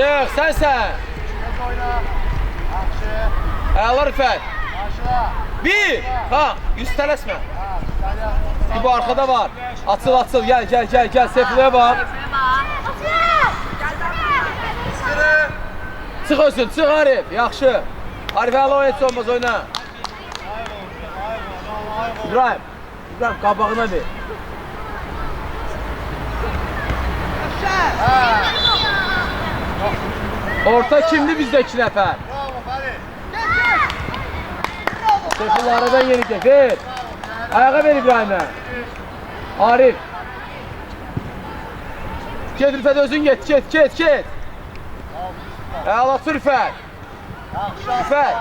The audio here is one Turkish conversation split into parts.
Çıx, sənsən. Əla Rüfət. Bir. Ha, yüz tələsmə. Bu arkada var. Açıl, açıl. Gel, gel, gel, gel. Seyfullaya bak. Çıx özün, çıx Arif. Yaxşı. Arif əla oyun heç olmaz, oyna. İbrahim. İbrahim, qabağına ver. Orta kimdi bizdə 2 nəfər? Seyfullah aradan yenəcək, ver. Ayağa ver İbrahim'e. Arif. Get Rüfət özün get, get, get, get. Əla Rüfət. Rüfət.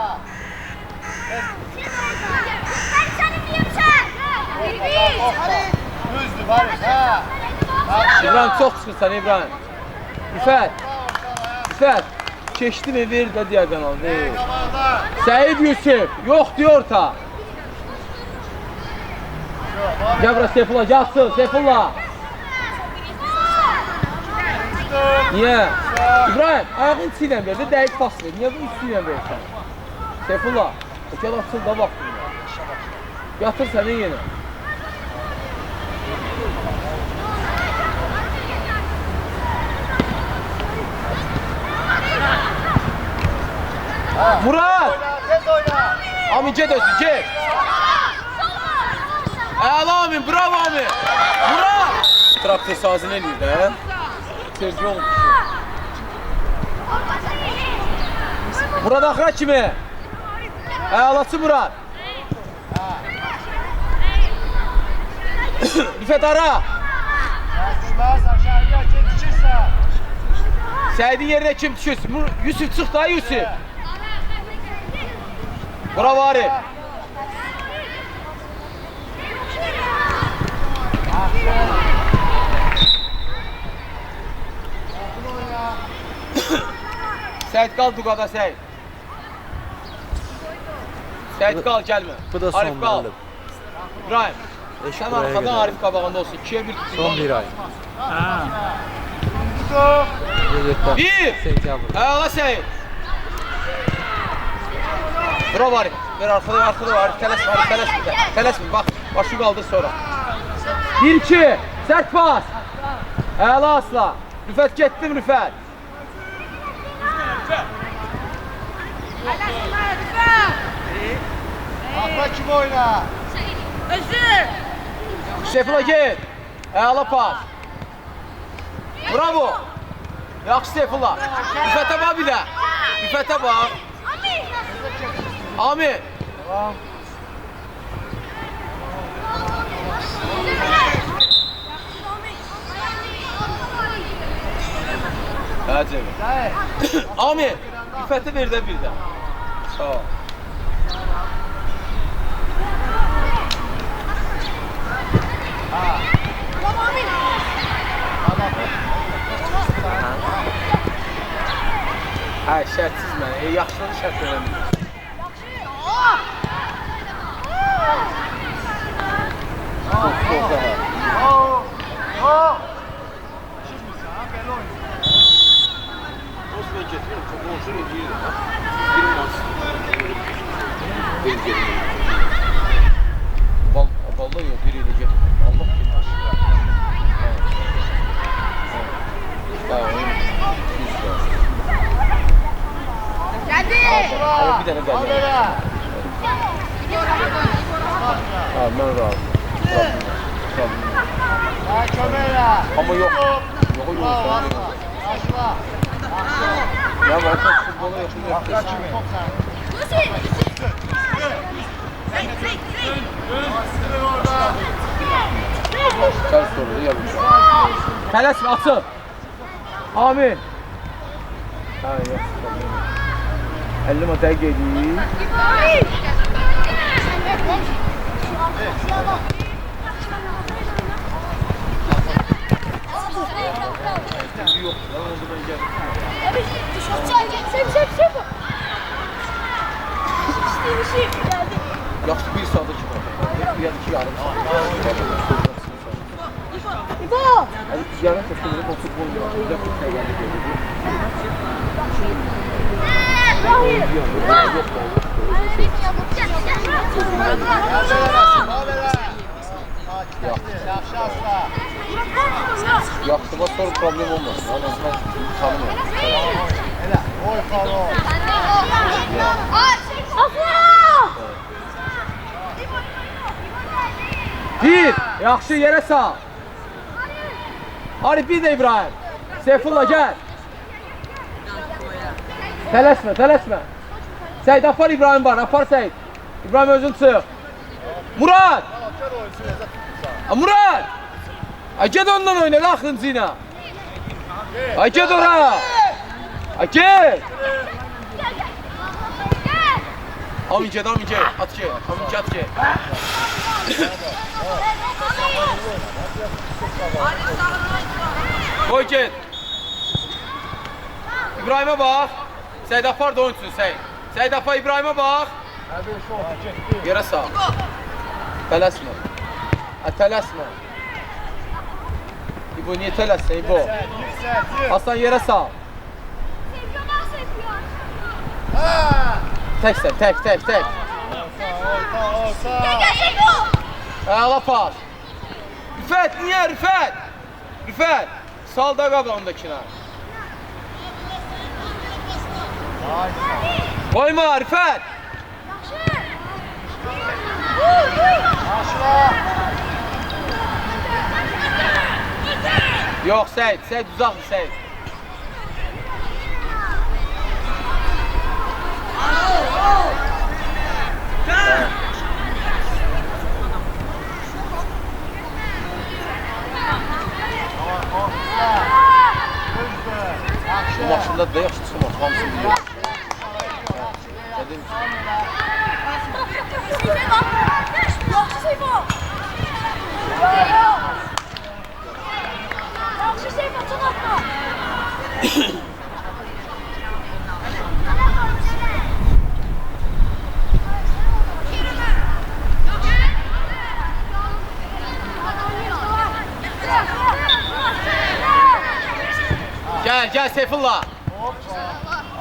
İbrahim çok çıxırsan İbrahim. Rüfət. Rüfət. Keçdi mi ver də diagonal, ver. Səyid Yusuf. Yox diyor orta. Gel burası Seyfullah, yatsın Seyfullah. Niye? İbrahim, ayağın içiyle verdi, dəqiq pas ver. Niye bu üstüyle versən? Seyfullah, gel açıl da baktın ya. Yatır səni yenə. Murat! Amin get özü, get! Əla Amin, bravo Amin! Murat! Traktör sazını eləyir də. Sergi olmuş. Murat axıra kimi? Əlaçı Murat! Rüfət ara! Səyidin yerine kim düşürsün? Yusuf çıx da Yusuf! Bravo Arif! Səyid qal Duqada Səyid. Səyid qal gəlmə. Bu da son Arif qal. İbrahim. Sən arxadan Arif qabağında olsun. 2'ye 1 tutun. Son bir ay. Bir. Əla Səyid. Bravo Arif. Ver arkada arkada var. Tələsmə Arif tələsmə. Tələsmə bax. Başı qaldır sonra. 1-2. Sərt pas. Əla Asla. Rüfət getdim Rüfət. Akla kim oyna? Özür. Seyfullah get. Əla pas. Bravo. Yaxşı Seyfullah. Rüfətə bax bir də. Rüfətə bax. Amin. Tamam. Hadi. Amin. Rüfətə ver də bir də. Sağ ol. Hayır, şərtsiz mənə. Yaxşıları şərt verəmir. Çok daha. Osman getiriyorum, çok olsun ediyorum. Vallahi yok, biriyle getir. Allah bilir. Geldi. Bir tane geldi. Ben razı. Ama yok. Yok yok. Ya varsa futbola yapılıyor. Ters soruyu yapmış. Tələsmə, açıl. Amin. Ha, yok. 50 madəyə gedirik. Yok, lan oldu ben geldim. Yaxşı bir saata çıxar. Bir ya 2 yarım saat. İbo. Yarın seçimleri bu futbol yok. Yaxşı asla. Yaxşıma sonra problem olmaz. Ben tanımıyorum. Elə, oy falo. Bir, yaxşı yerə sal. Arif bir də İbrahim. Seyfullah gəl. Tələsmə, tələsmə. Seyid apar İbrahim var, apar Seyid. İbrahim özün çıx. Murad! Murad! Ay ged ondan oyna la axırıncı ilə. Ay ged ora. Ay ged. Amin ged, at ged. Amin ged, at ged. Koy ged. İbrahim'e bak. Seyid apar da oyuncusun Seyid. Seyid apar İbrahim'e bak. Yerə sağ. Tələsmə. Tələsmə. İbo niye tələssən İbo? Aslan yerə sağ. Təksən, tək. Əla pas. Rüfət, niyə Rüfət? Rüfət, sal da qabağındakına. Koyma Rüfət. Yox Seyid, Seyid uzaqdır Seyid. Bu maçında da yaxşı çıxmaz, hamısı bilir. Gel Seyfullah.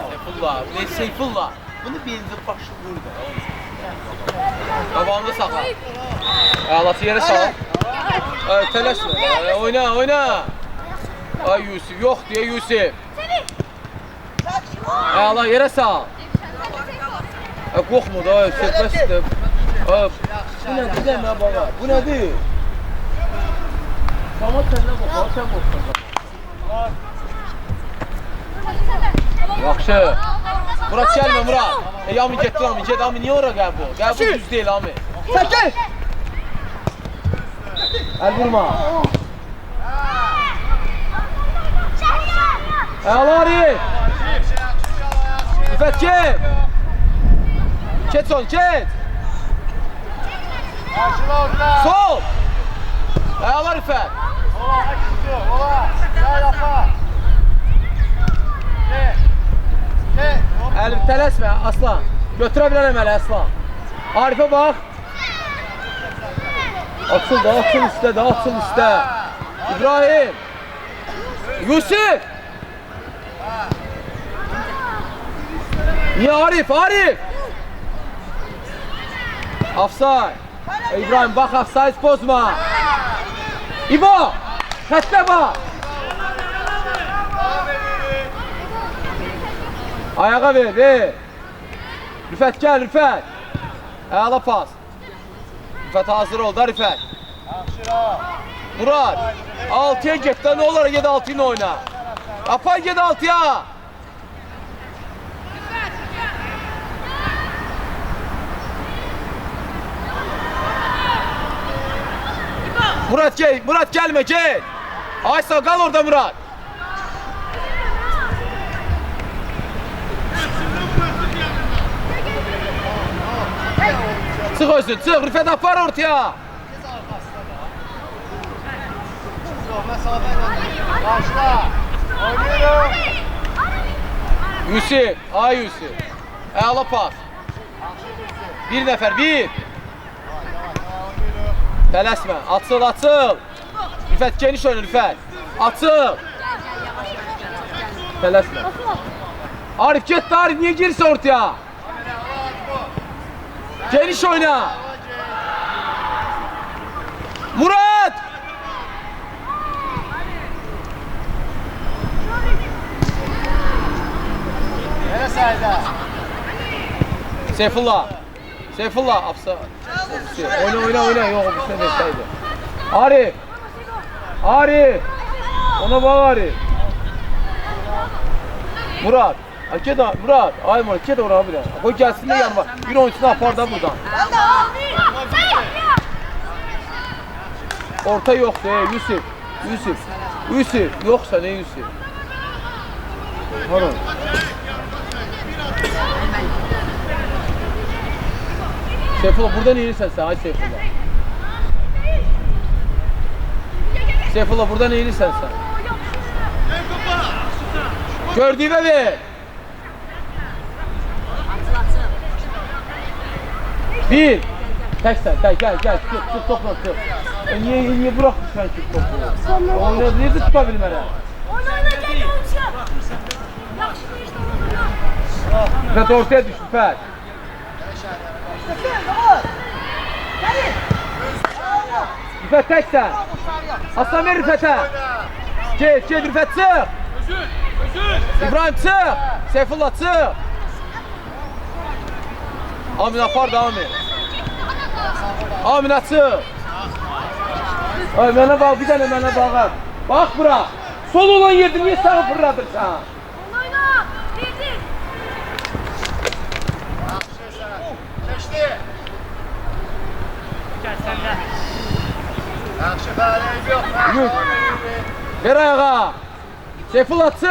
Seyfullah, ne Seyfullah? Bunu birinci başı burada. Qabağında saxla. Ağlatı yerə sal. Tələsmə. Oyna. Ay Yusuf, yox deyə Yusuf. Ağla yerə sal. Qorxma da, sürbəsdir. Bu nədir demə baba? Bu nədir? Tamam səndən qorxma, sən qorxma. Yaxşı. Murat gəlmə Murat. Amin getdi Amin, ged Amin, niyə ora gəl bu? Gəl bu düz deyil Amin. Çəkil! Əl vurma. Əla Arif! Rüfət get! Get son, get! Sol! Əla Rüfət! Əli tələsmə Aslan. Götürə bilərəm əli Aslan. Arifə bax. Açıl da, açıl üstə. İbrahim. Yusuf. Niyə Arif? Afsay. İbrahim bax, afsay pozma. İbo. Xəttə bax. Ayağa ver. Rüfət gəl, Rüfət. Əla pas. Rüfət hazır ol da Rüfət. Murad, 6'ya get da, ne olur ged 6 ile oyna. Apay ged 6'ya. Murat gelme gel. Aysa kal orada Murat. Çık olsun, çık. Rüfet apar ortaya. Yusuf, Yusuf. Əla pas. Bir nəfər, bir. Tələsmə, açıl. Rüfət geniş oyna Rüfət. Açıq. Tələsmə. Arif get də Arif, niyə girsə ortaya? Geniş oyna. Murat! Nereye sayda? Seyfullah. Seyfullah afsa. Oyna. Yok bu sene deseydi. Arif. Arif. Ona bak Arif. Murat. Gel Murat. Ay Murat gel oraya bir. Koy gelsin de yanıma. Bir oyuncusunu apar da buradan. Orta yok Yusuf. Yusuf. Yoksa ne Yusuf? Pardon. Seyfullah buradan eğilirsen sen. Hadi Seyfullah. Seyfullah buradan eğilirsen sen. Gördüğüme ver. Bir. Tek sen. Gel. Tut topla tut. Niye bırakmışsan ki topu? Oynadı diye tutabilmeli. Oyna gel olacak. Rüfət ortaya düş Rüfət. Rüfət təksən. Aslan ver Rüfətə. Get Rüfət çıx. İbrahim çıx. Seyfullah çıx. Amin apar da Amin. Amin açıq. Ay mənə bax, bir dənə mənə baxar. Bax bura. Sol olan yerdə niyə sağa fırladırsan? Oyna. Bildir. Geçti. Yaxşı fəaliyyət yox. Yürü. Ver ayağa. Seyfullah çıx.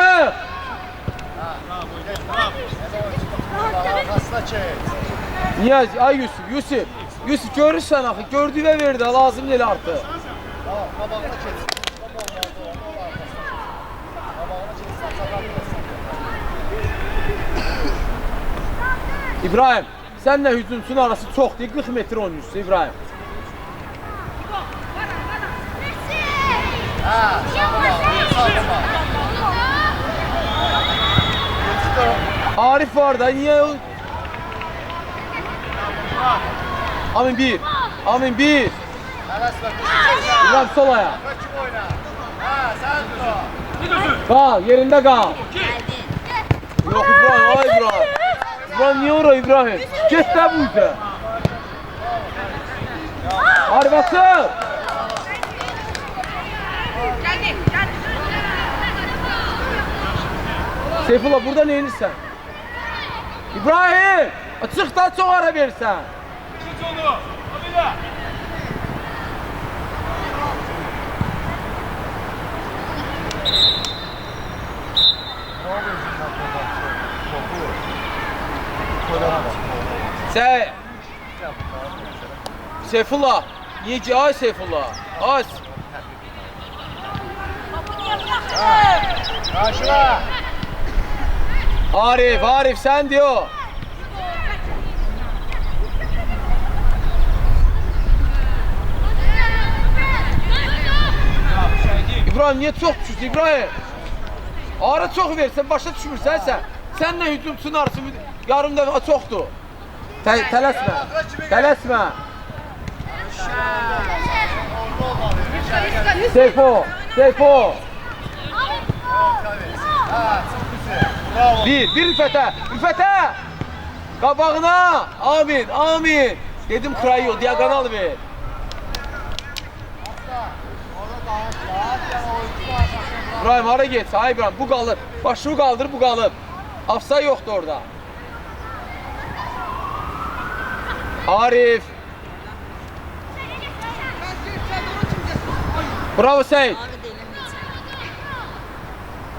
Arkasına çek. Niye? Ay Yusuf görürsən axı, gördüyünə verdi, lazım deyil artıq. Tamam, qabağına çek. Qabağına çek. İbrahim, sənlə hücumçunun arası çox deyil, 40 metr oynuyorsun İbrahim. Ha, Arif var da, niye? Amin bir. İbrahim sol ayağa. Kaçım oyna. Ha, sen dur. Kal, yerinde kal. Yok İbrahim, ay İbrahim. İbrahim niye oraya İbrahim? Git de bu yüzden. Arif atın. Seyfullah burada ne yenirsen? İbrahim! Açık da çok ara verirsen. Seyfullah, niye ki? Ay Seyfullah, ay. Karşıla. Arif sen diyor. İbrahim niye çok düşürsün İbrahim? Ara çok versen başa düşmürsən sən. Sənlə hücumçunun arası yarım dəfə çoxdur. Tələsmə. Seyfo. Ha, çok güzel. Bravo. Bir Rüfətə. Qabağına. Amin. Dedim Krayo, diagonal ver. İbrahim hara get? Ay İbrahim bu qalır. Başını qaldır, bu qalır. Afsay yoxdur orada. Arif. Bravo Seyit.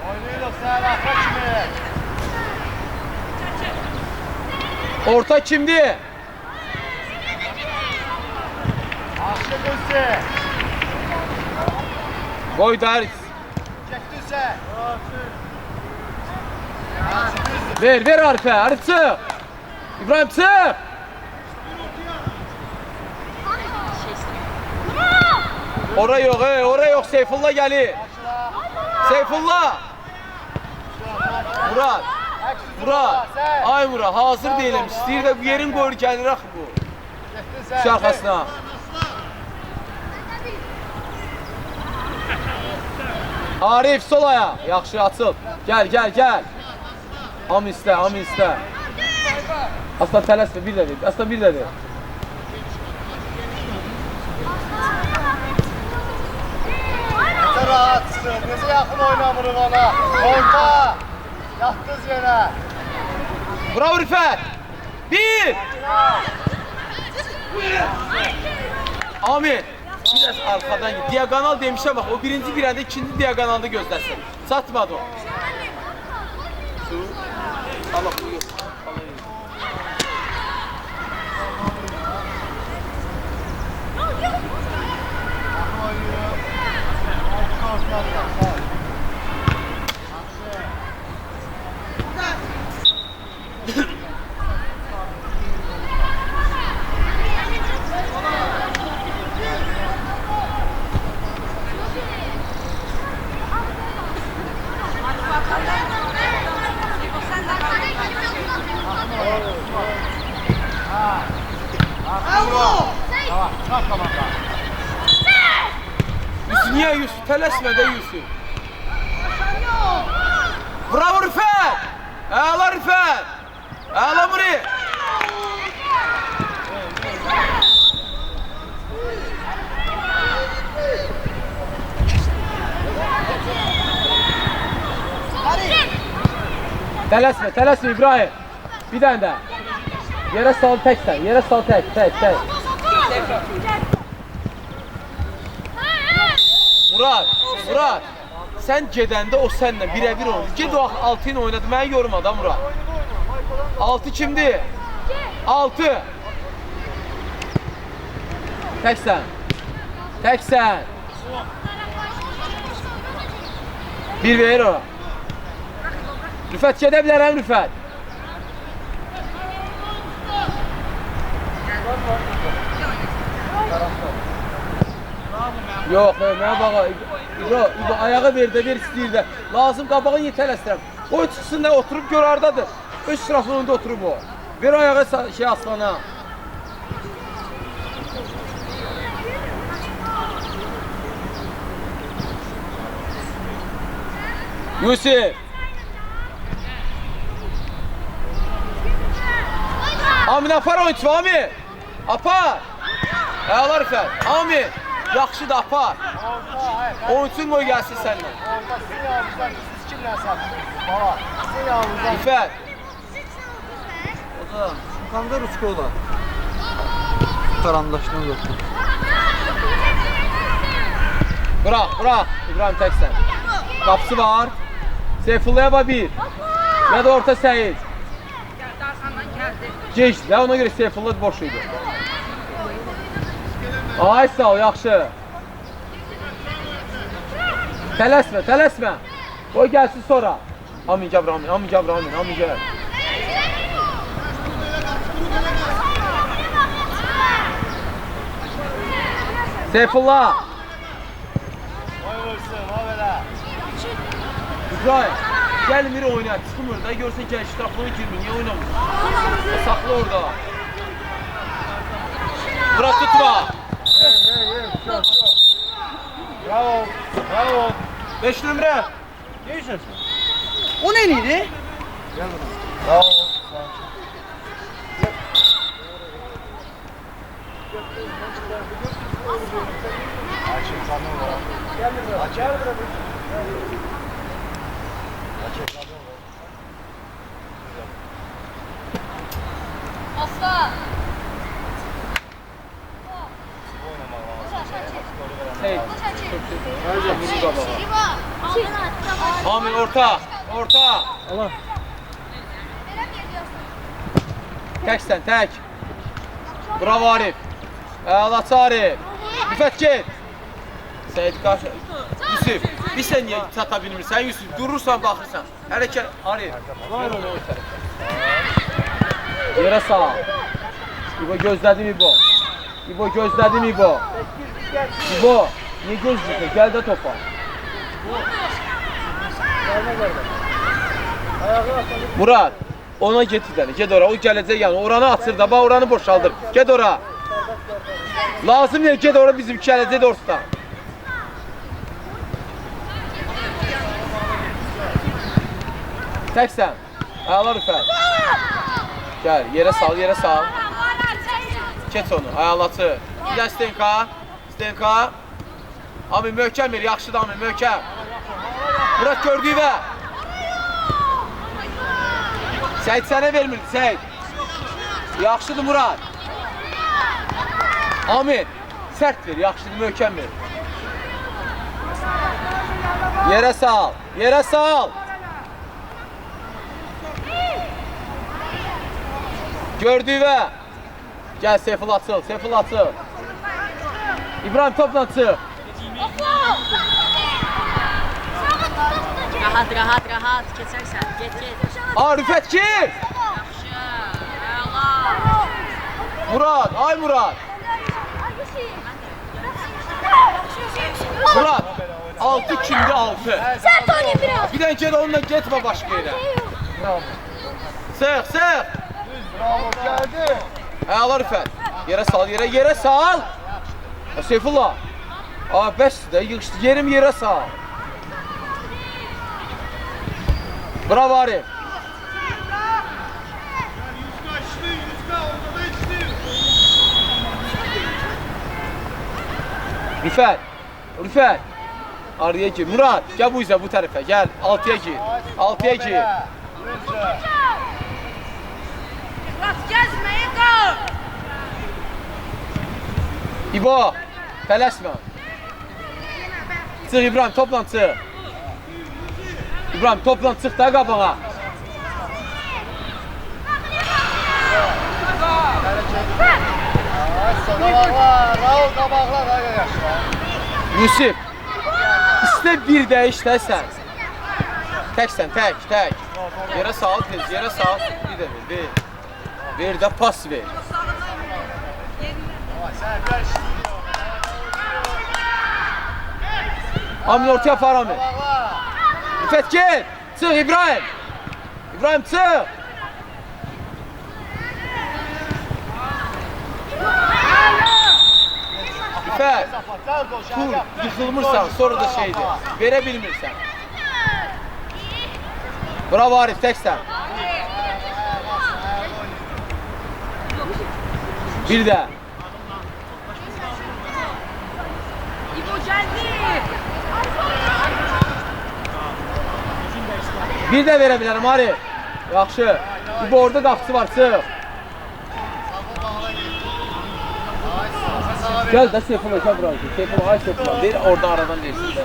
Oynayalım sen kaçma. Orta kimdi? Aşkı göster. Koy Arif. Çektin sen. Ver Arif'e. Arif çık. İbrahim çık. Ora yok, ora yok. Seyfullah gelir. Seyfullah. Murat. Murat. Ay Murat, hazır değilim. İstəyir də bu yerin qoyur gəlir axı bu. Şu arkasına. Arif sol aya. Yaxşı açıl. Gəl, gəl, gəl. Am istə, am istə. Aslan tələsmə, bir də ver. Aslan bir də ver. Rahatsın. Neyse yakın oynamırım ona. Orta. Yattız yine. Bravo Rifət. Bir. Amin. Biraz arkadan git. Diagonal demişəm bax. O birinci girəndə ikinci diagonalda gözləsin. Çatmadı o. Allah buyur. Yusuf niye Yusuf? Tələsmə də Yusuf. Bravo Rifət. Əla Rifət. Əla Muri. Tələsmə, tələsmə İbrahim. Bir dənə də. Yerə sal təksən, yerə sal tək. Murat, sən gedəndə o sənlə birə-bir oynadı. Ged o 6 ilə oynadı, mənə yormadı ha Murat. 6 kimdir? 6. Təksən. Bir verir o. Rüfət gedə bilərəm Rüfət. Yox, mənə baxa. İbo ayağa ver də, ver istəyir də. Lazım qabağa yetələstirəm. O çıxsın da oturub gör hardadır. Öz sırasının önündə oturub o. Ver ayağa şey Aslana. Yusuf. Amin apar oyuncu, Amin. Apar. Əla Rifət. Amin. Yaxşı da apar. Oyunçun qoy gəlsin səninlə. Orta sizin yanınızdan siz kimlə satsınız? Baba, sizin yanınızdan. Rifət. O da yukarıda Rusko da. Karandaşını uzatma. Bırak. İbrahim təksən. Qapısı var. Seyfullah'a bak bir. Ya da orta Seyit. Geçti. Ya ona göre Seyfullah boşuydu. Ay sağ ol, yaxşı. Tələsmə. O gəlsin sonra. Amin gəbr, amin gəl. Seyfullah. Vay vursun, vay belə. İbrahim, gəlin biri oynayaq. Çıxmır da, görsən gəl ştraflığa girmir. Niyə oynamır? Sakla orada. Murat tutma. Çok. Bravo. 5 nömrə. Ne işlersin? O ne neydi? Gel buradan. Bravo. Açık kanal var. Gel buraya. Açık kanal var. Aslan. Seyit. Hadi vurur qabağa. İbo. Amin orta. Allah. Təksən, tək. Bravo Arif. Əlaçı Arif. Rüfət get. Seyit qarşı. Yusuf, bir sən niyə çata bilmirsən Yusuf? Durursan, baxırsan. Hərəkət Arif. Ver onu o tərəfə. Yerə sağ. İbo gözlədim İbo. İbo. Niye gözlükle? Gel de topa. Murat, ona get idəni, get ora, o gələcək yəni, oranı açır da, bax oranı boşaldır, get ora. Lazım deyil, get ora bizim gələcək doğrudan. Təksən, ayaqlar Rüfət. Gəl, yerə sal, yerə sal. Keç onu, ayaqlar açır. Bir də Stenka, Stenka. Ami möhkəm ver, yaxşıdır Ami, möhkəm. Murat gördüyü və. Səyid sənə vermirdi, Səyid. Yaxşıdır Murat. Amin. Sərt ver, yaxşıdır, möhkəm ver. Yerə sal, yerə sal. Gördüyü və. Gəl, Seyful açıl, Seyful açıl. İbrahim topla açıl. Rahat, rahat, rahat. Keçərsən. Get, get. Rüfət kim? Murat, ay Murat. Murat, 6 kimdi 6? Sert oynayın biraz. Bir dənə get onunla getmə başqa yerə. Sıx, sıx. Bravo, geldi. Ayaqlar Rüfət. Yerə sal, yerə sal. Seyfullah. Bəsdir də, yığışdı, yerim yerə sal. Bravo Arif. Rüfət, Rüfət. Araya gir. Murat, gəl bu izə bu tərəfə. Gəl, 6'ya gir. 6'ya gir. İbo, tələsmə. Çıx İbrahim, toplan çıx. İbrahim, toplan çıx da qabağa. Yusuf, istə bir dəyiş də sən. Təksən, tək. Yerə sal, tez, yerə sal. Bir də ver. Ver də pas ver. Amin ortaya yapar Amin. Rüfət gel. Çıx İbrahim. İbrahim çıx. Rüfət. Tur yıxılmırsan sonra da şeydir. Verə bilmirsən. Bravo Arif təksən. Bir də. Bir də verə bilərəm Arif. Yaxşı. Bu orada qapısı var, çıx. Gəl də Seyfullah, gəl bura. Seyfullah, ay Seyfullah. Ver, orada aradan versin də.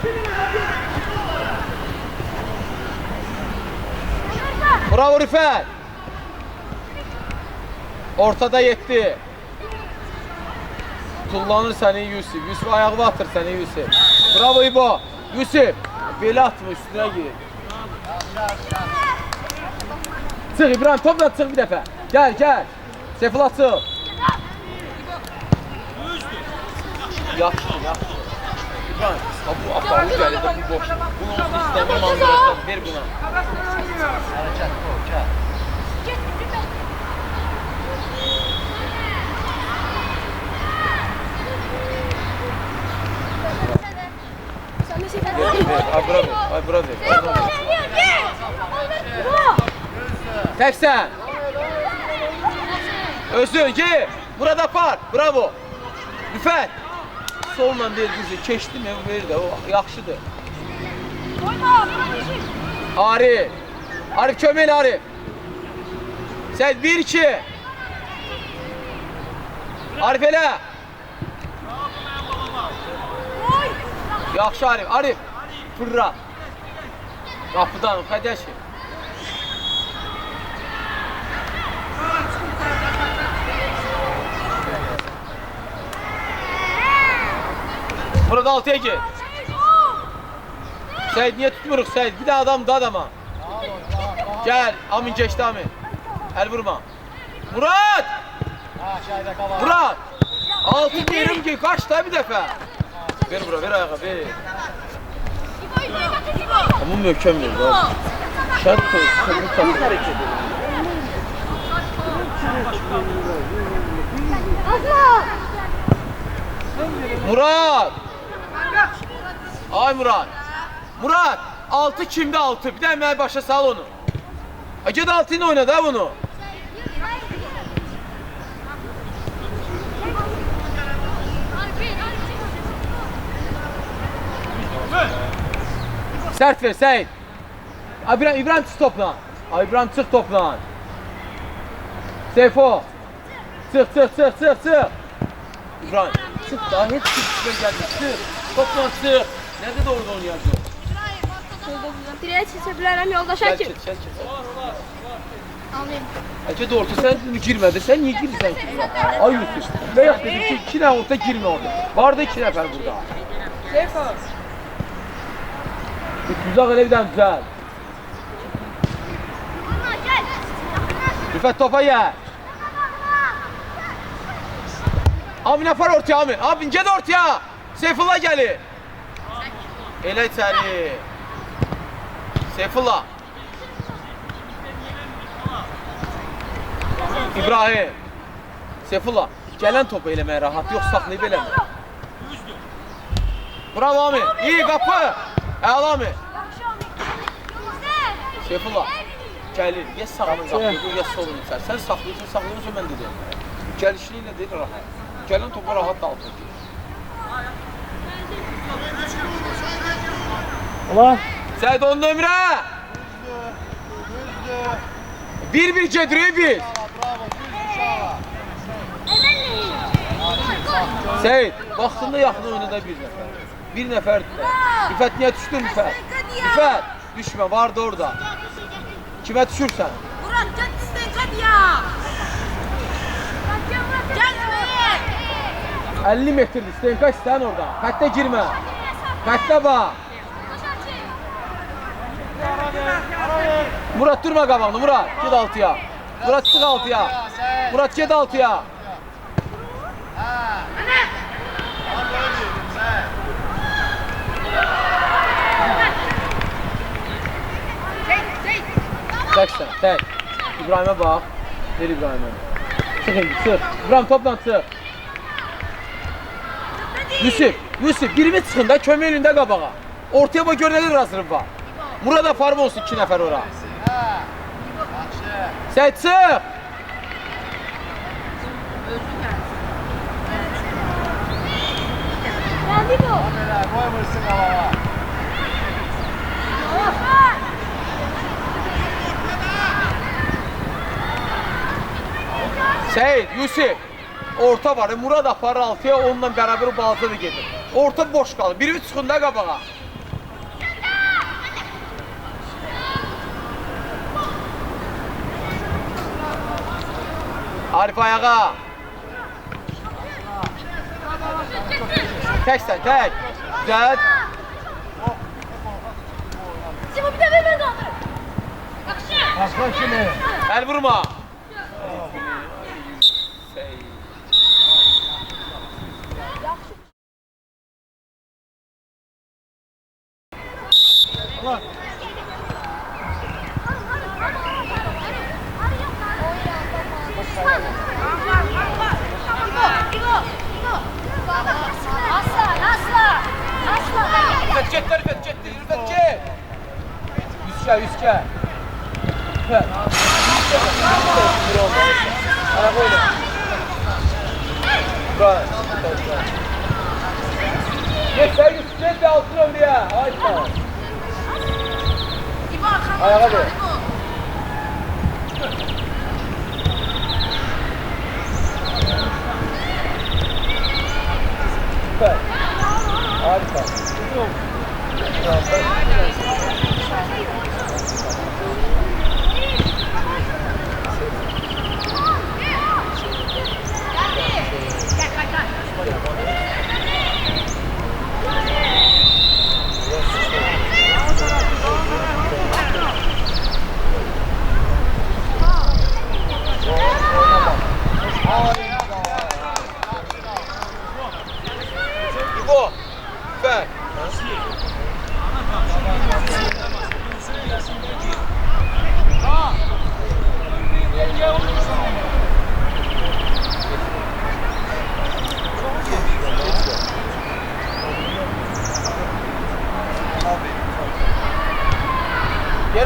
Bravo Rüfət. Ortada yetdi. Tullanır səni Yusuf. Yusuf ayağı atır səni Yusuf. Bravo İbo. Yusuf. Belə atma üstünə gir. Çıx İbrahim, topla çıx bir dəfə. Gəl. Seyfullah çıx. Yaxşı. İbrahim, bu aparlı gəlir də bu boş. Bunu istəmir manzarasından, ver buna. Hərəkət bu, gəl. Ay bura ver. Təksən. Özün ki, burada apar. Bravo. Rüfət. Solla ver düzü. Keçdi mi? Ver də. O yaxşıdır. Arif. Arif kömək Arif. Sən 1-2. Arif elə. Yaxşı Arif. Arif. Fırra. Qapıdan qədəşi. Burada 6'ya gir. Səyid niyə tutmuruq Səyid? Bir də adamdır adama. Gəl. Amin geçdi Amin. Əl vurma. Murat! Murat! 6 verim ki kaç da bir dəfə. Ver bura, ver ayağa, ver. Ama möhkəm verdi abi. Şart kırmızı hareket ediyor. Murat! Ay Murat! Murat! 6 kimde 6? Bir de hemen başa sal onu. Gel 6 ile oyna da bunu. Sert ver Seyit. İbrahim çık toplan. İbrahim çık toplan. Seyfo. Çık. İbrahim çık daha hiç çıkmaya geldi. Çık. Toplan çık. Nerede de orada oynayacak? Direğe çekebilirim yoldaş Gel Hakim. çek. Alayım. Ece doğru sen girmedi. Sen niye girdin ki? Ay Yusuf. Beyaz dedim ki 2 tane orta girme orada. Vardı 2 nefer burada. Seyfo. Tuzak ele bir tane güzel. Rüfet topa ye. Abi ne yapar ortaya abi? Abi ince de ortaya. Seyfullah gelir. Elə içeri. Seyfullah. İbrahim. Seyfullah. Gələn topu eləməyə rahat yox, saxlayıb eləmə. Bravo Ami. İyi qapı. Əla Ami. Seyfullah. Gəlir. Ya sağını saxlayır, ya solunu içər. Sən saxlayırsan mən dedim. Gəlişini ilə deyil rahat. Gələn topu rahat da altır. Allah. Seyid 10 nömrə. 1-1 gedirik biz. Seyid, vaxtında yaxın oyunda bir nəfər. Bir nəfərdir. Rüfət niyə düşdün Rüfət? Rüfət, düşmə, vardı orada. Kimə düşürsən? Murat gel isteyecek ya. Gelmeyin. 50 metrdir, Stenka istəyən orada. Xəttə girmə. Xəttə bax. Murat durma qabağını, Murat. Ged 6'ya. Murat çıx 6'ya. Murat ged 6'ya. Tek sen, tek. İbrahim'e bak. Ver İbrahim'e. Çık indi, çık. İbrahim toplan çık. Yusuf, birimiz çıxın da kömək elində qabağa. Ortaya bak gör nələr hazırım var. Burada farm olsun 2 nəfər ora. Sen çık. Seyid, Yusuf, orta var. Murad aparır 6'ya, onunla beraber balaca da gelir. Orta boş kalır. Birimiz çıxın da qabağa. Arif ayağa. Tek sen, tek. Güzel. Şimdi bir de ver kaldır. Aslan kimi? El vurma. Allah. Rüfet çekti. Yüzke. Rüfet. Araba oyna. Bravo. Sen Yusuf de altın ömrüye. Harika. Ayağa ver. Süper. Harika.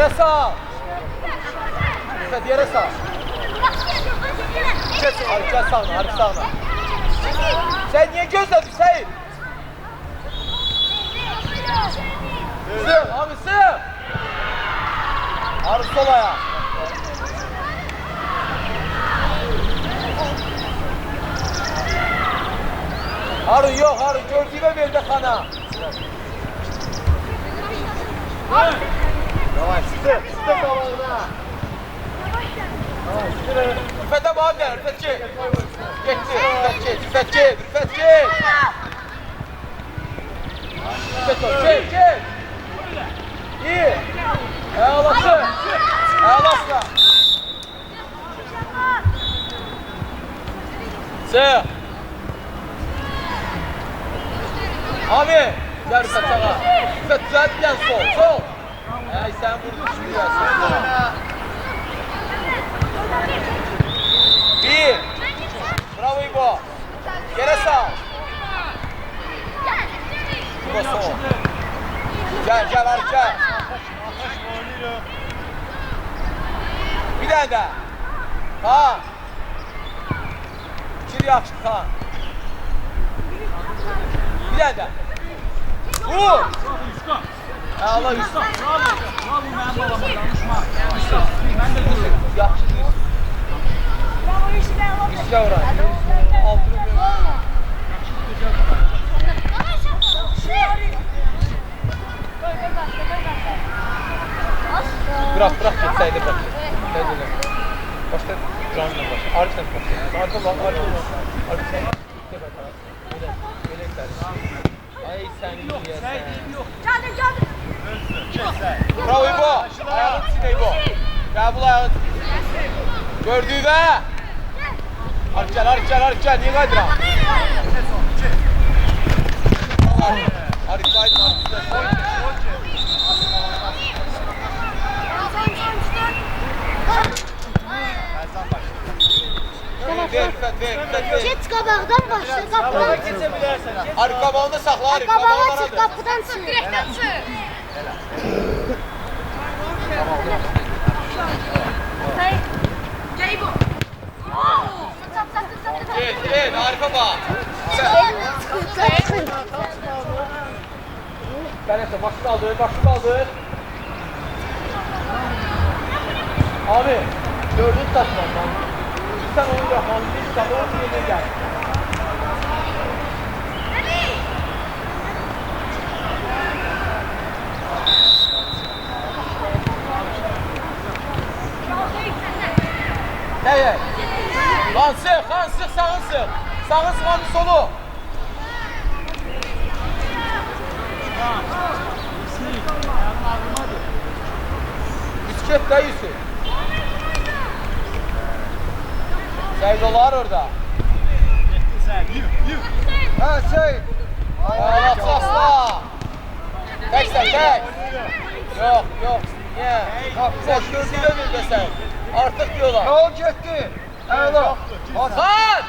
Yere sağ. Rüfet yere sağ. Arif gel sağına, Arif sağına. Sen niye gözledin Seyit? Sığ, abi sığ. Arif sol ayağı. Harun yok, Harun gördüğüme ver de kana. Yavaş, sık kabağına. Rüfet'e bağım gel, Rüfet gel. Gitti, Rüfet gel, Rüfet gel, Rüfet gel. Rüfet ol, gel. İyi. Ağlasın. Ağlasın. Sığ. Abi, gel Rüfet sağa. Rüfet düzelt gel sol. Ay sen vurdun şimdi ya. Bir. Bravo İbo. Yere sağ. İbo sol. Gel Arif gel. Bir tane daha. Kaan. İçeri yaxşı Kaan. Bir tane daha. Vur. Allah Yusuf. Bravo mənim babama danışma. Mən də bilirəm. Yaxşı Yusuf. Üstə vurar. Altını ver. Bırak getsəydi bırak. Nədir? Başla canla baş. Arif'dən baş. Arif'ə bax, Arif sen. Belə gəlir. Ay sən yiyəsən. Bravo İbo. Ayağın içində İbo. Gel bul ayağın. Gördüğü de. Arif gel. Niye kaydıram? Arif kaydın. Ver. Geç qabaqdan başla, qapıdan çıx. Arif qabağında saxla Arif. Qabağa çıx, qapıdan çıx. Direkten çık. Gel bu. Gel Arif'e bak. Neyse başını aldı. Abi gördün taşlar. Sen onu yapman, bir sabah yerine gel. Gel. Lan sık, sağın sık. Sağın sıkanın solu. Bisiklet de Yusuf. Seydolar orada. Ha şey. Allah asla. Tek. Yok. Niye? Sen gördüğüne bil de sen. Artık diyorlar. Yol getdi. Əla. Kan!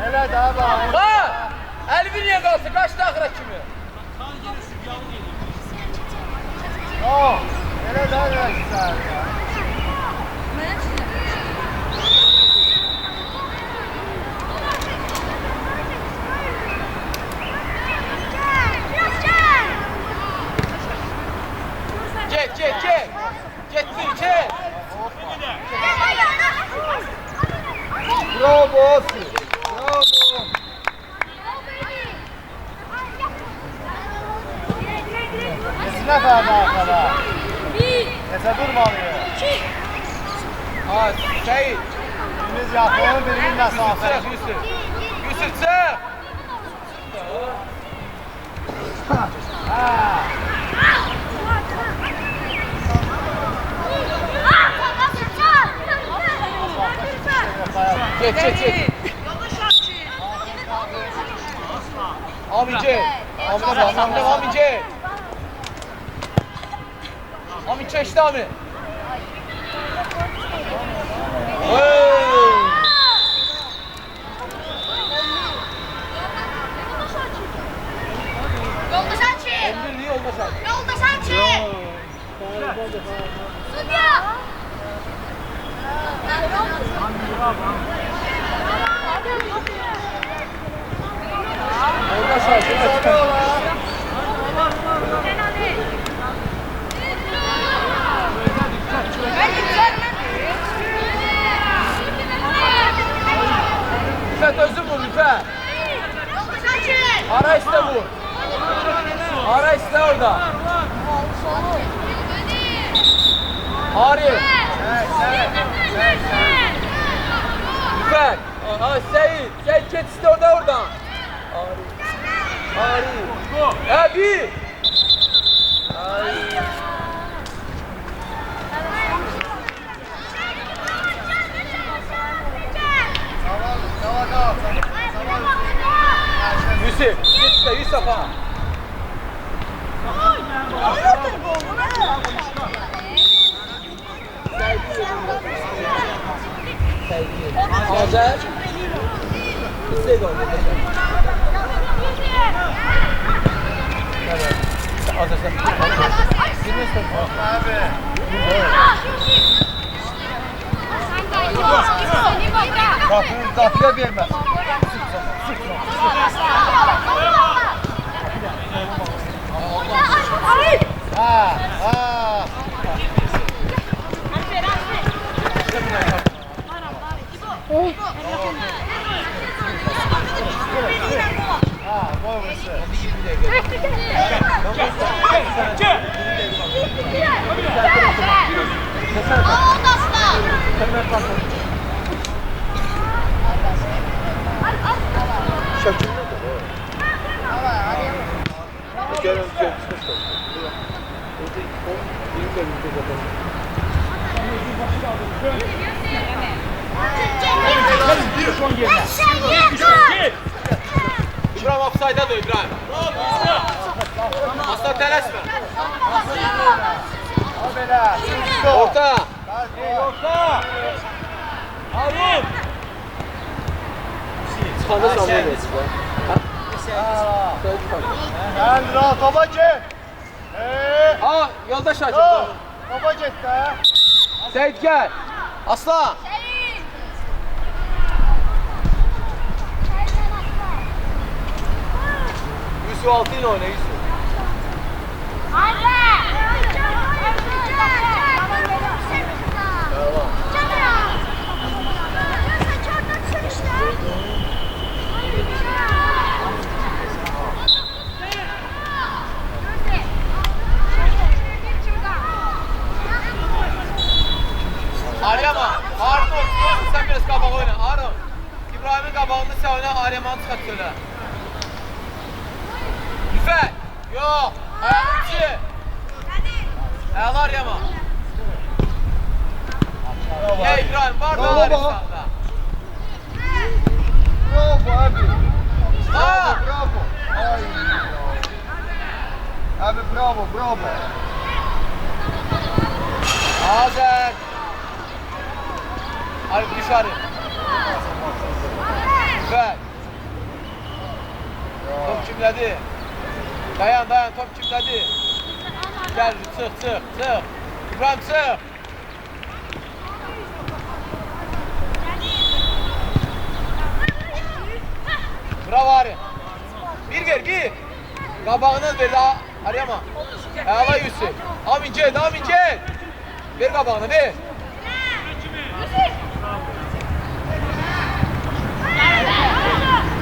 Elə də abi. Kan! Elvi niye kalsın? Kaçtı ahıra kimi? Yox. Elə də güzel. Get. Gettir. Bravo Asi. Bravo. Neçə nəfərdir arkada? Neçə durmalıyıq? Ha, Seyit. Birimiz yaxın, birimiz məsafə. Yusuf çık. Get. Amice. Amice. Ami çeşti Ami. Yolda sen çık. Emir niye olmasa? Yolda sen çık. Rüfət özün vur Rüfət. Ara iste vur. Ara iste orada. Arif. Rüfət. Seyit. Seyit get iste oradan. Arif. Bir. Yusuf, git iste Yusuf ha. Azer. İste gol. Azer sen. Kapıya vermez. İbrahim offside'a da İbrahim. Aslan tələsmə. Orta. Orta. Arif. Çıxanda salmaya geçsin. Gel rahat topa git. Yoldaş Hakim. Topa git de. Seyit gel. Aslan. Yusuf altıyla oyna Yusuf. Ariyama, Harun olsun, sen biraz kabağı oyna. Harun, İbrahim'in kabağında sen oyna, Ariyaman'ı çıkart söyle. Rüfət, yok, ayağın içi. Əla Ariyama. Ey İbrahim, var da Ariyam'da. Bravo abi. Ha! Bravo. Ay. Abi bravo, bravo. Azer. Arif dışarı. Rüfət. Top kimlədi? Dayan, top kimlədi? Gəl, çıx. İbrahim, çıx. Bravo Arif. Bir gir. Qabağını ver, Ariyama. Əla Yusuf. Amin gel. Ver qabağını, ver.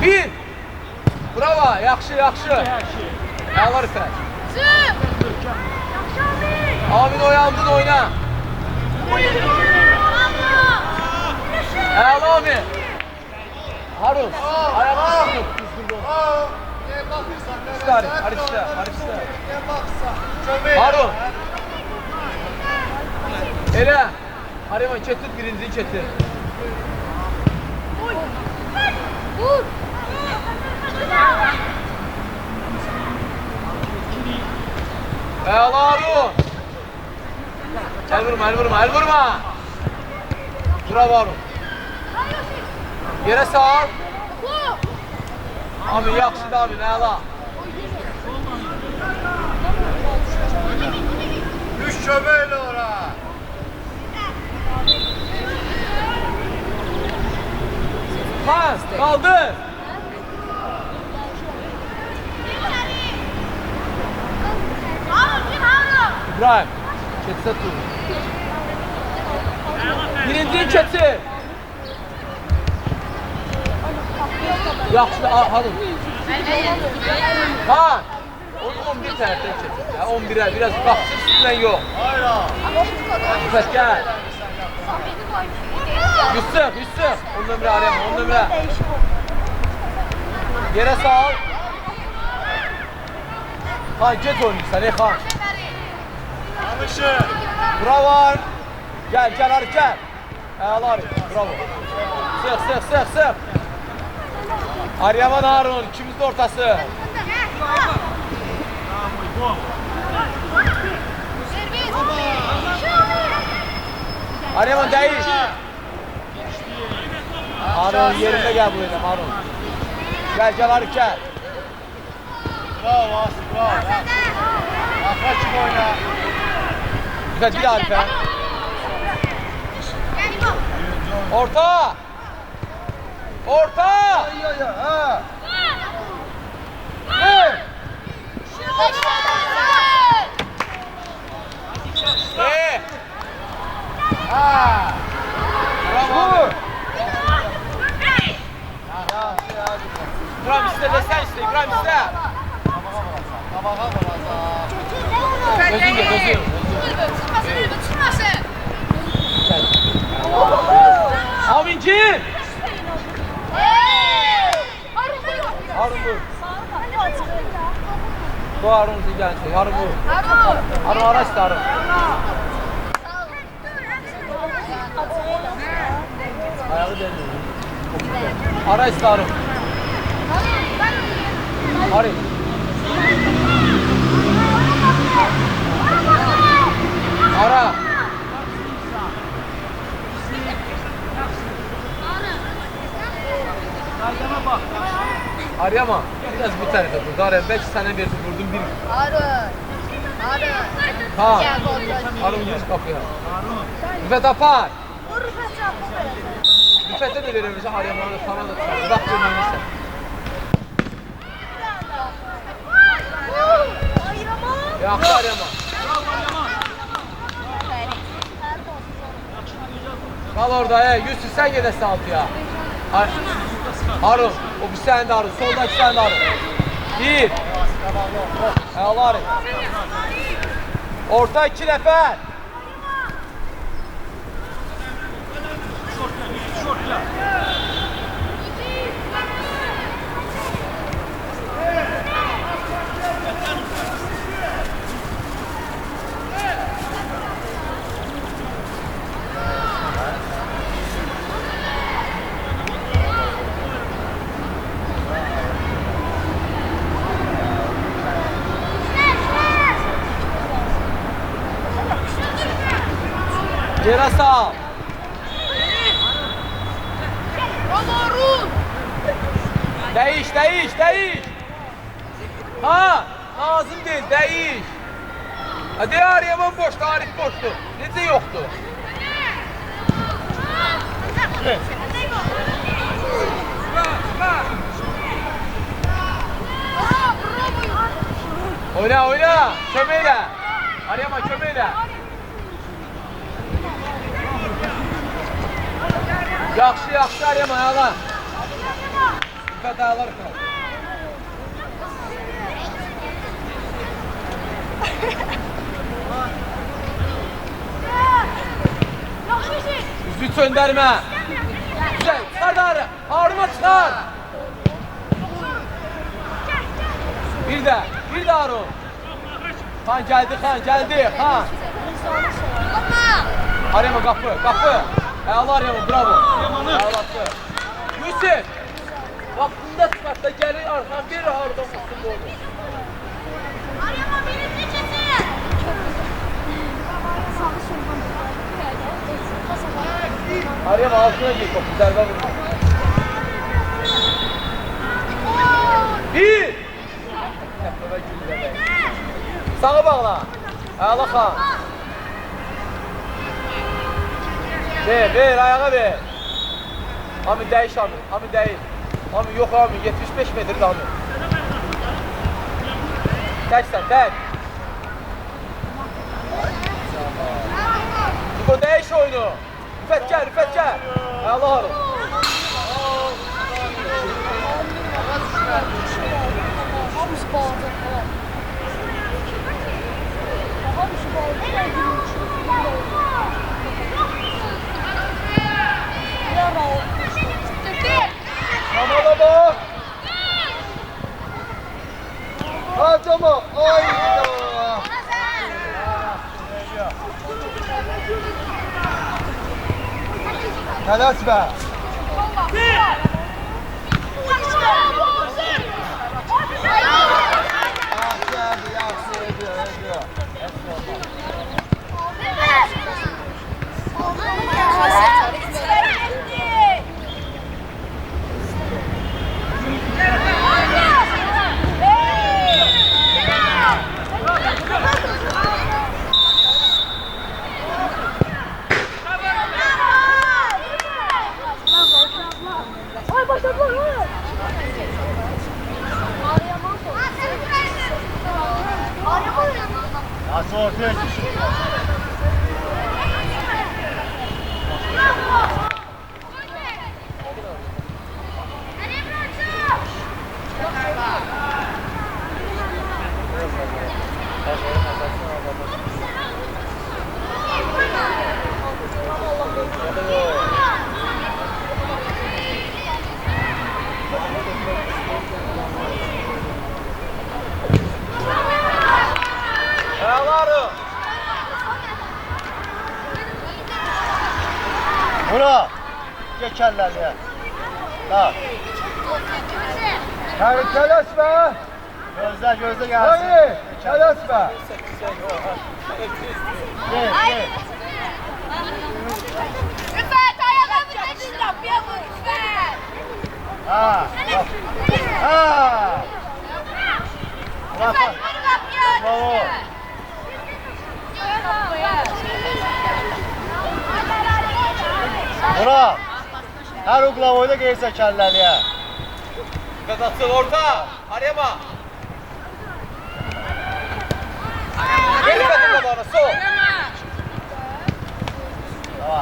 Bir. Bravo, yaxşı. Əla Rüfət. Amin oyandın, oyna. Əla Amin. Harun, ayağını tut. Arif iste. Harun. Elə. Ariyaman çetir, birincini çetir. Əla Harun. El vurma. Bravo Harun. Yere sağ. Amin, yaxşıdır Amin, əla. Düş çömeyle ora. Pas, kaldır. İbrahim. Keçsə tur. Birincini keçir. Yaxşı, hadi. Ha. Onu 11 tərəfdən keçir. 11'ə biraz qalxsın üstündən yox. Hayra. Rüfət gəl. Yusuf. 10 nömrə arayama, 10 nömrə. Yerə sal. Xan, get oynayırsan, Xan. Alışır. Bura var. Gəl Arif, gəl. Əla Arif, bravo. Sıx. Aryaman Harun, ikimizin ortası. Aryaman değiş. Harun yerinde gel buraya Harun. Gel Arif gel. Bravo Asif, bravo. Akra kim oyna? Güzel bir Arif'e. Orta. Ha. Ha. Bravo. İbrahim iste, İbrahim iste. Kabağa biraz. Gözün gel, gözün. Aminci. Harun buyur. Bu Harun gelsin. Harun buyur. Harun araç da Harun. Ayağı dönüyor. Araç da Harun. Harun. Ara. Kaydana bak. Arayama. Biraz bu tarafa dur. Arayama. Belki sana bir vurdum bir. Ha. Harun giriş kapıya. Rüfet apar. Rüfet'e de verir bize Arayama'nı sana da tutar. Bırak dönmemizse. Yaxşı Arayama. Kal orada Yusuf sen gedəsin altıya. Harun, o bir səndə Harun, soldaki səndə Harun. Bir. Əla Arif. Orta 2 nəfər. Yerə sal. Değiş. Ha, lazım değil, değiş. Hadi Aryaman boştu, Arif boştu. Necə yoxdur? Oyna, kömeyle. Aryaman kömeyle. Yaxşı Aryaman ayağa. Rüfət ayaqlar kral. Üzü söndürme. Güzel, çıkar da Harun'a çıkar. Bir de Harun. Xan geldi, Xan. Aryaman kapı. Əla Aryaman, bravo. Əlattı. Yusuf. Vaxtında çıxartda gəlir, arxan bir Harun'dan vursun bu oldu. Aryaman birinci kesin. Aryaman altına gir topu, zərbə vurma. Bir. Sağa bağla. Əla Xan. Ver, ayağa ver. Amin değiş Amin değil. Amin yok Amin, 75 metre Amin. Tek sen, tek. Bu değiş oyunu. Rüfət gel, Rüfət gel. Allah alın. Kamala bak. Harcama. Hayda. Tələsmə. Yaxşı, ediyor. Nasıl ortaya çıkıyor? Bura! Geçerler ya. Bak. Hayır, tələsmə. Gözlə gelsin. Hayır, tələsmə. Gel. Rüfət, ayağını geçin kapıya vur Rüfət. Ha. Ha. Rüfət, vur kapıya Bravo. Rüfət. Bura! Her uklavoyda gelirse kelleliye. Rüfət açıl orta. Arayama. Gel Rüfət'in qabağına, sol.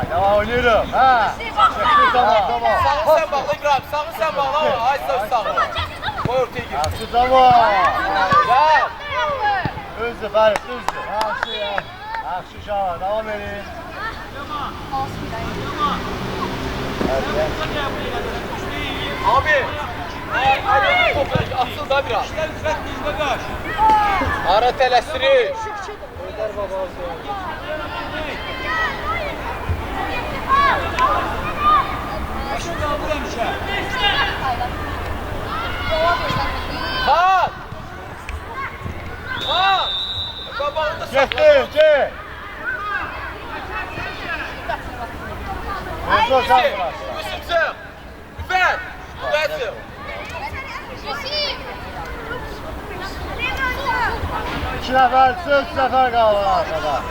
Tamam oynuyorum. Ha. Tamam. Sağın sen bağla İbrahim, sağın sen bağla. Ay sağın. Koy ortaya gir. Yaxşı tamam. Gel. Düzdür Ferit, düzdür. Yaxşı Şahan, devam edin. Abi. Hadi topla, açıl da biraz. Rüfət bizdə qaç. Ara tələsiri. Başında vur həmişə. Kaan. Qabağında Getdi, get. Yusuf sen bırak. Yusuf sen. Rüfət. Rüfət. İki nefer, üç nefer kaldı arkada.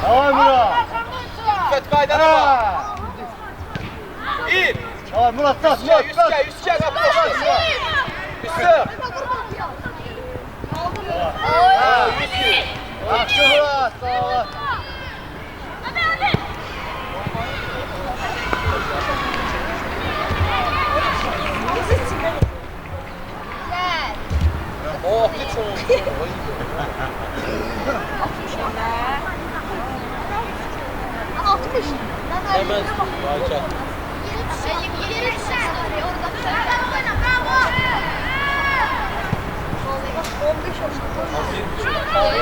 Tamam Murat. Rüfət qaydana bak. Ha. İn. Tamam Murat, tas, Murat, tas. Üstçə qapı. Yusuf. Yaxşı Murat, sağ ol. Oh, hiç olmadı. Hemen Ayça.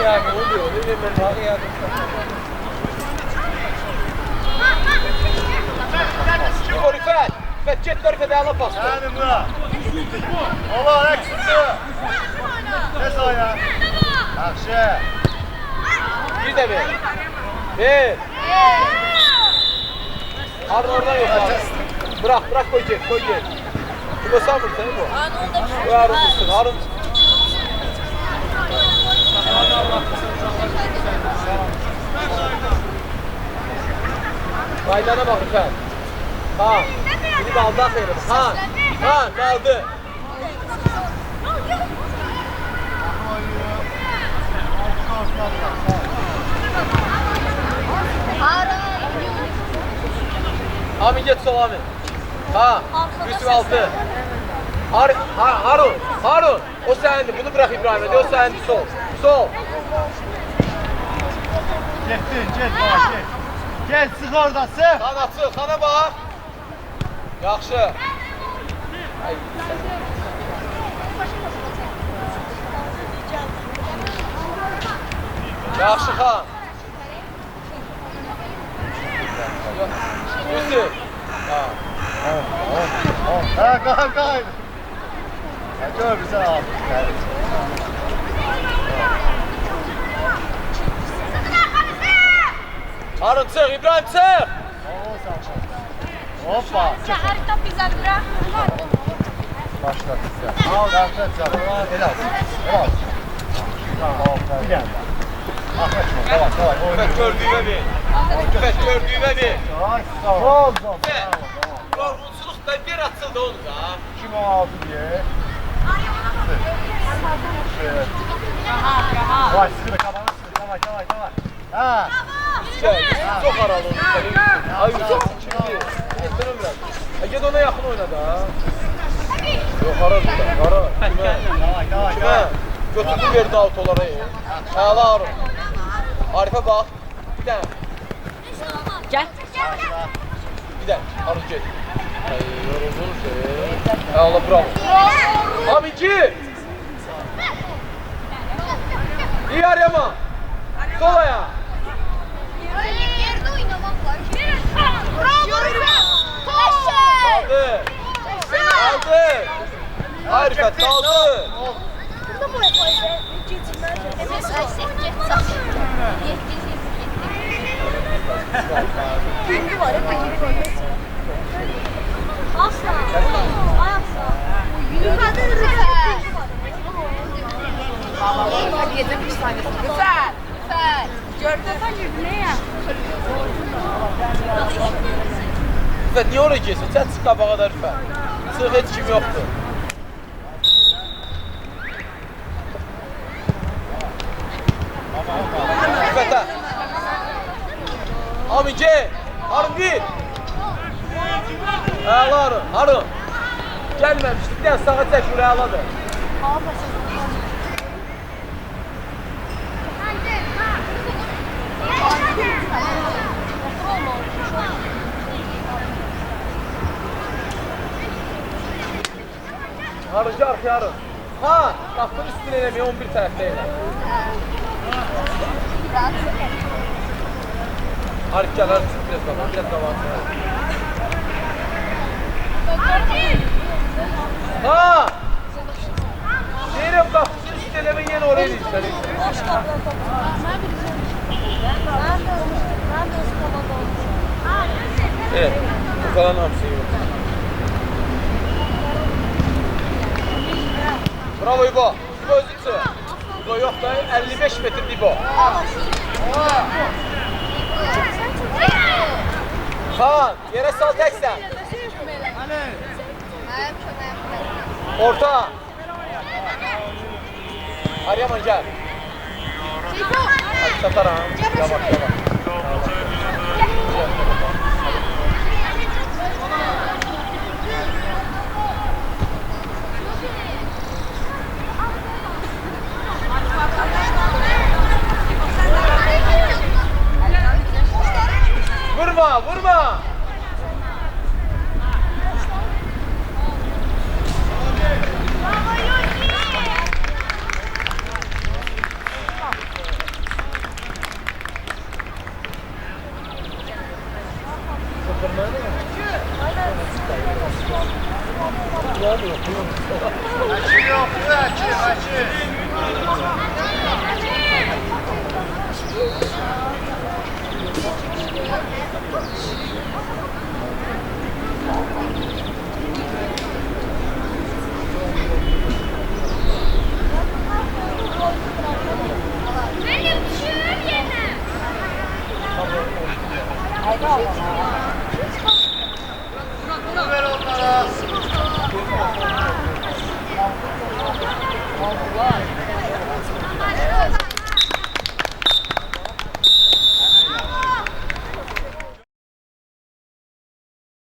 Ya ne oluyor? Ne diyeyim ben var ya. Çıkıyor Rüfət. Rüfət get Rüfət'e ala pas. Yani Murat. Allah eksikti. Ne sağ ya? Yaxşı. Bir de ver. Ver. Harun oradan yok abi. Bırak koy gel. Bu da sabır seni bu. Bu Harun tutsun. Harun tutsun. Qaydana bak Rüfət. Ha. Biri qaldı axıyırım. Ha. Qaldı. Amin get sol Amin. Ha, Yusuf altı. Harun. O səndi. Bunu bırak İbrahim'e de. O səndi sol. Sol. Get baba, get. Gel, sıx orada, sıx. Xan açıq, xana bax. Yaxşı. Ay, yaxşı xan. Yusuf. Ha. Ha, qay. Ha, gör bizə al. Harun çıx, İbrahim çıx. Hoppa. Harita bize bırak. Başla bizə. Al, qarşıda Elaz. Bir dənə. Axlaşma, davay, Tüfək gördüyünə bir. Tüfək gördüyünə bir. Sol. Yorğunçuluq da bir açıldı onu da. 2016 diye. Vay, sıkı kabana sıkı, davay. Ha. Yusuf çok aralı oldu. Ay Yusuf kimdi? Yetmene biraz. Gel ona yakın oyna da. Yok ara. Kime? Götürdü verdi autolara. Əla Harun. Arif'e bak. Bir tane. Gel. Bir tane. Harun gel. Ay yoruldun şey. Əla bravo. Aminci. İyi Aryaman. Sol ayağı. Yerde oynamak var. Bravo. Kaldı. Arifet kaldı. Gündü var hep asla. Ayaksa. Hadi yedim bir tanesi. Güzel. Gördün. Ne ya? Rüfət, niyə oraya gelsin? Sən çıx qabağa da Rüfət. Çıx, heç kim yoxdur. Rüfətə. Amin, gel. Harun, bir. Əla Harun. Gəlməmişdi. Bir dənə sağa çək, buraya əladır. Haruncu arkaya Harun. Ha, qapının üstünə eləməyə 11 tərəfdə elə. Arif gəl, Arif çıx biraz qabağa, biraz qabağa. Ha! Deyirəm qapının üstünə eləmə yenə oraya eləyirsən. Evet, bu kalan hamsi yok. Bravo İbo. İbo özüksü. İbo yok da 55 metre İbo. Kaan, yere sal teksen. Orta. Aryaman gel. Hadi satarım. Yavaş. Vurma! Haydi Allah.